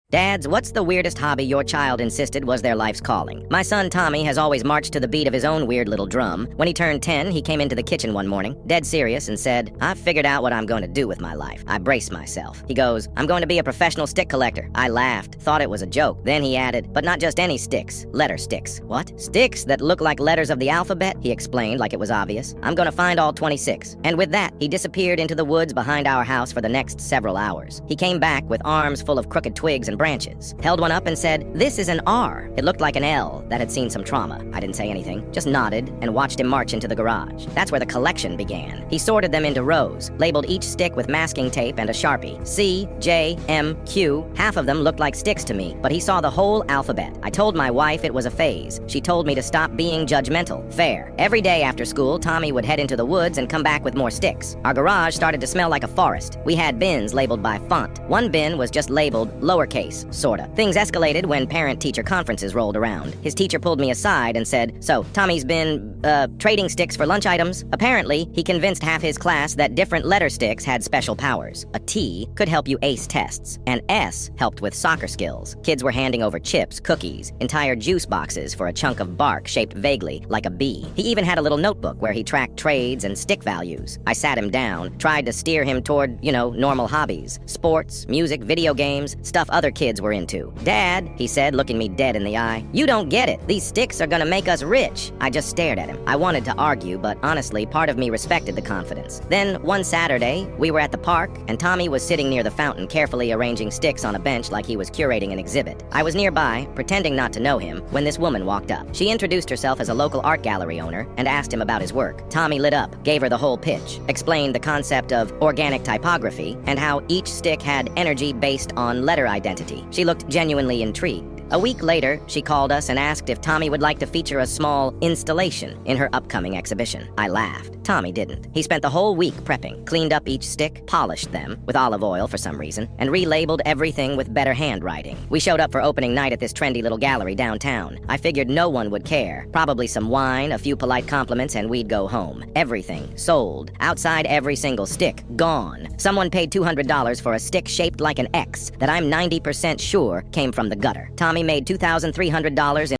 Dads, what's the weirdest hobby your child insisted was their life's calling? My son Tommy has always marched to the beat of his own weird little drum. When he turned 10, he came into the kitchen one morning, dead serious, and said, "I've figured out what I'm going to do with my life." I braced myself. He goes, "I'm going to be a professional stick collector." I laughed, thought it was a joke. Then he added, "But not just any sticks, letter sticks." "What?" "Sticks that look like letters of the alphabet," he explained like it was obvious. "I'm going to find all 26. And with that, he disappeared into the woods behind our house for the next several hours. He came back with arms full of crooked twigs and branches, held one up and said, "This is an R." It looked like an L that had seen some trauma. I didn't say anything, just nodded and watched him march into the garage. That's where the collection began. He sorted them into rows, labeled each stick with masking tape and a Sharpie. C, J, M, Q. Half of them looked like sticks to me, but he saw the whole alphabet. I told my wife it was a phase. She told me to stop being judgmental. Fair. Every day after school, Tommy would head into the woods and come back with more sticks. Our garage started to smell like a forest. We had bins labeled by font. One bin was just labeled lowercase, sorta. Things escalated when parent-teacher conferences rolled around. His teacher pulled me aside and said, "So, Tommy's been, trading sticks for lunch items?" Apparently, he convinced half his class that different letter sticks had special powers. A T could help you ace tests. An S helped with soccer skills. Kids were handing over chips, cookies, entire juice boxes for a chunk of bark shaped vaguely like a bee. He even had a little notebook where he tracked trades and stick values. I sat him down, tried to steer him toward, normal hobbies. Sports, music, video games, stuff other kids were into. "Dad," he said, looking me dead in the eye, "you don't get it. These sticks are gonna make us rich." I just stared at him. I wanted to argue, but honestly, part of me respected the confidence. Then, one Saturday, we were at the park, and Tommy was sitting near the fountain, carefully arranging sticks on a bench like he was curating an exhibit. I was nearby, pretending not to know him, when this woman walked up. She introduced herself as a local art gallery owner and asked him about his work. Tommy lit up, gave her the whole pitch, explained the concept of organic typography and how each stick had energy based on letter identity. She looked genuinely intrigued. A week later, she called us and asked if Tommy would like to feature a small installation in her upcoming exhibition. I laughed. Tommy didn't. He spent the whole week prepping, cleaned up each stick, polished them with olive oil for some reason, and relabeled everything with better handwriting. We showed up for opening night at this trendy little gallery downtown. I figured no one would care. Probably some wine, a few polite compliments, and we'd go home. Everything sold. Outside every single stick, gone. Someone paid $200 for a stick shaped like an X that I'm 90% sure came from the gutter. Tommy made $2,300 in